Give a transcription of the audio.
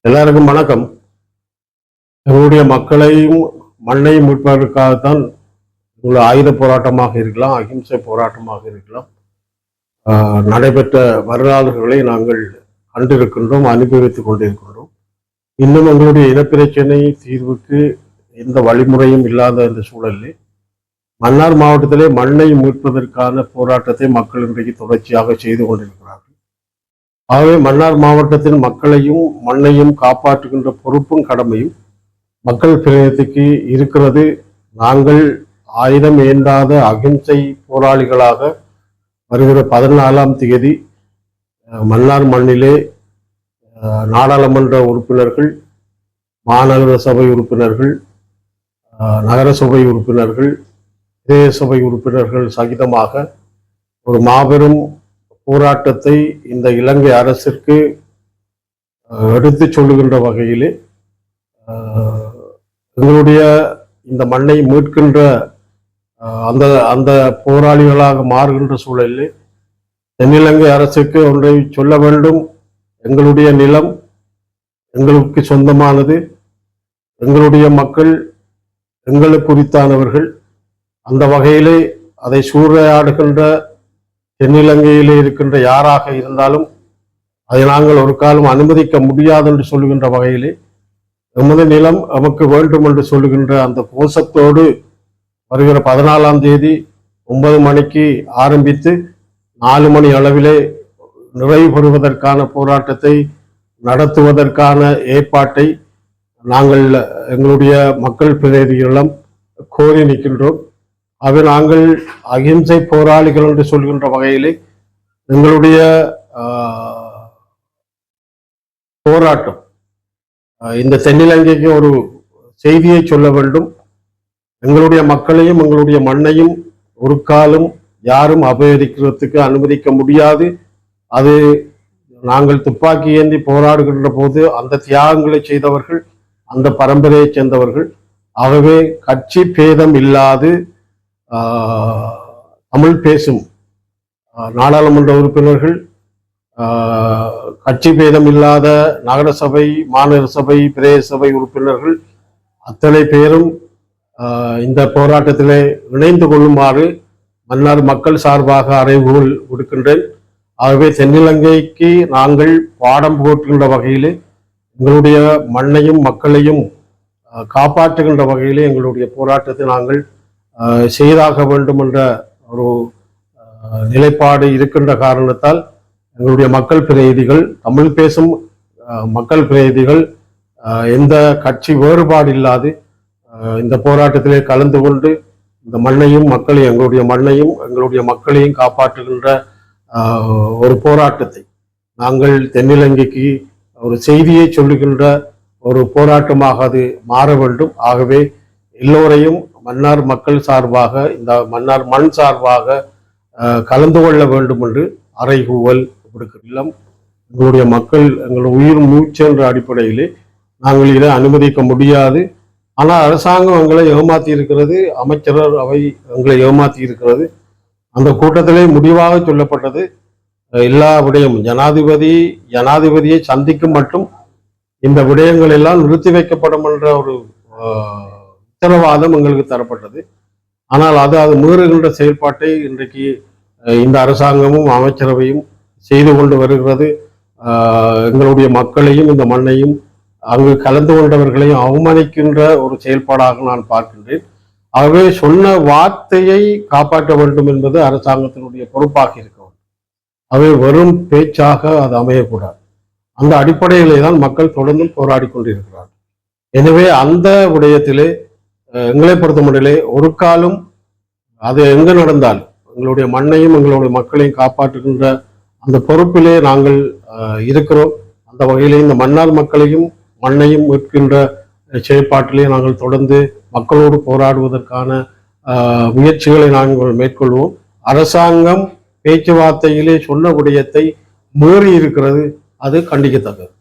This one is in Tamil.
எல்லாருக்கும் வணக்கம். எங்களுடைய மக்களையும் மண்ணையும் மீட்பதற்காகத்தான் உள்ள ஆயுத போராட்டமாக இருக்கலாம், அகிம்சை போராட்டமாக இருக்கலாம், நடைபெற்ற வரலாறுகளை நாங்கள் கண்டிருக்கின்றோம், அனுபவித்துக் கொண்டிருக்கின்றோம். இன்னும் எங்களுடைய இனப்பிரச்சனை தீர்வுக்கு எந்த வழிமுறையும் இல்லாத இந்த சூழலில் மன்னார் மாவட்டத்திலே மண்ணை மீட்பதற்கான போராட்டத்தை மக்கள் இன்றைக்கு தொடர்ச்சியாக செய்து கொண்டிருக்கிறார்கள். ஆகவே மன்னார் மாவட்டத்தின் மக்களையும் மண்ணையும் காப்பாற்றுகின்ற பொறுப்பும் கடமையும் மக்கள் பிரதிநிதிக்கு இருக்கிறது. நாங்கள் ஆயுதம் ஏந்தாத அகிம்சை போராளிகளாக வருகிற 14ஆம் தேதி மன்னார் மண்ணிலே நாடாளுமன்ற உறுப்பினர்கள், மாநகர சபை உறுப்பினர்கள், நகர சபை உறுப்பினர்கள், பிரதேச சபை உறுப்பினர்கள் சகிதமாக ஒரு மாபெரும் போராட்டத்தை இந்த இலங்கை அரசிற்கு எடுத்து சொல்லுகின்ற வகையிலே எங்களுடைய இந்த மண்ணை மீட்கின்ற அந்த அந்த போராளிகளாக மாறுகின்ற சூழலில் தென்னிலங்கை அரசுக்கு ஒன்றை சொல்ல வேண்டும். எங்களுடைய நிலம் எங்களுக்கு சொந்தமானது, எங்களுடைய மக்கள் எங்களுக்கு குறித்தானவர்கள். அந்த வகையிலே அதை சூறையாடுகின்ற தென்னிலங்கையிலே இருக்கின்ற யாராக இருந்தாலும் அதை நாங்கள் ஒரு காலம் அனுமதிக்க முடியாது என்று சொல்லுகின்ற வகையிலே எமது நிலம் நமக்கு வேண்டும் என்று சொல்லுகின்ற அந்த கோஷத்தோடு வருகிற 14ஆம் தேதி 9 மணிக்கு ஆரம்பித்து 4 மணி அளவிலே நிறைவு பெறுவதற்கான போராட்டத்தை நடத்துவதற்கான ஏற்பாட்டை நாங்கள் எங்களுடைய மக்கள் பிரதிநிதிகளிடம் கோரி நிற்கின்றோம். அவை நாங்கள் அகிம்சை போராளிகள் என்று சொல்கின்ற வகையிலே எங்களுடைய போராட்டம் இந்த தென்னிலங்கைக்கு ஒரு செய்தியை சொல்ல வேண்டும். எங்களுடைய மக்களையும் எங்களுடைய மண்ணையும் ஒரு காலம் யாரும் அபகரிக்கிறதுக்கு அனுமதிக்க முடியாது. அது நாங்கள் துப்பாக்கி ஏந்தி போராடுகின்ற போது அந்த தியாகங்களை செய்தவர்கள் அந்த பரம்பரையை சேர்ந்தவர்கள். ஆகவே கட்சி பேதம் இல்லாது தமிழ் பேசும் நாடாளுமன்ற உறுப்பினர்கள், கட்சி பேதம் இல்லாத நகர சபை, மாநகர சபை, பிரதேச சபை உறுப்பினர்கள் அத்தனை பேரும் இந்த போராட்டத்திலே இணைந்து கொள்ளுமாறு மன்னார் மக்கள் சார்பாக அறைகூவல் விடுக்கின்றேன். ஆகவே தென்னிலங்கைக்கு நாங்கள் பாடம் போட்டுகின்ற வகையிலே எங்களுடைய மண்ணையும் மக்களையும் காப்பாற்றுகின்ற வகையிலே எங்களுடைய போராட்டத்தை நாங்கள் செய்தாக வேண்டும் என்ற ஒரு நிலைப்பாடு இருக்கின்ற காரணத்தால் எங்களுடைய மக்கள் பிரதிநிதிகள், தமிழ் பேசும் மக்கள் பிரதிநிதிகள் எந்த கட்சி வேறுபாடு இல்லாது இந்த போராட்டத்திலே கலந்து கொண்டு இந்த மண்ணையும் மக்களையும் எங்களுடைய மண்ணையும் எங்களுடைய மக்களையும் காப்பாற்றுகின்ற ஒரு போராட்டத்தை நாங்கள் தென்னிலங்கைக்கு ஒரு செய்தியை சொல்லுகின்ற ஒரு போராட்டமாக அது மாற வேண்டும். ஆகவே எல்லோரையும் மன்னார் மக்கள் சார்பாக, இந்த மன்னார் மண் சார்பாக கலந்து கொள்ள வேண்டும் என்று அறைகூவல் விடுக்கிறோம். எங்களுடைய மக்கள் எங்களுடைய உயிர் மூச்சு என்ற அடிப்படையிலே நாங்கள் இதை அனுமதிக்க முடியாது. ஆனால் அரசாங்கம் எங்களை ஏமாற்றி இருக்கிறது, அமைச்சர் அவை எங்களை ஏமாற்றி இருக்கிறது. அந்த கூட்டத்திலே முடிவாக சொல்லப்பட்டது எல்லா விடயமும் ஜனாதிபதியை சந்திக்கும் மட்டும் இந்த விடயங்கள் எல்லாம் நிறுத்தி வைக்கப்படும் என்ற ஒரு உத்தரவாதம் எங்களுக்கு தரப்பட்டது. ஆனால் அது மீறுகின்ற செயல்பாட்டை இன்றைக்கு இந்த அரசாங்கமும் அமைச்சரவையும் செய்து கொண்டு வருகிறது. எங்களுடைய மக்களையும் இந்த மண்ணையும் அங்கு கலந்து கொண்டவர்களையும் அவமானிக்கின்ற ஒரு செயல்பாடாக நான் பார்க்கின்றேன். ஆகவே சொன்ன வார்த்தையை காப்பாற்ற வேண்டும் என்பது அரசாங்கத்தினுடைய பொறுப்பாக இருக்க வேண்டும். அவை வெறும் பேச்சாக அது அமையக்கூடாது. அந்த அடிப்படையிலே தான் மக்கள் தொடர்ந்து போராடி கொண்டிருக்கிறார்கள். எனவே அந்த விடயத்திலே எங்களை பொறுத்த முடியலே ஒரு காலம் அது எங்க நடந்தாலும் எங்களுடைய மண்ணையும் எங்களுடைய மக்களையும் காப்பாற்றுகின்ற அந்த பொறுப்பிலே நாங்கள் இருக்கிறோம். அந்த வகையிலே இந்த மன்னார் மக்களையும் மண்ணையும் மீட்கின்ற செயற்பாட்டிலே நாங்கள் தொடர்ந்து மக்களோடு போராடுவதற்கான முயற்சிகளை நாங்கள் மேற்கொள்வோம். அரசாங்கம் பேச்சுவார்த்தையிலே சொன்ன விடயத்தை மீறி இருக்கிறது, அது கண்டிக்கத்தக்கது.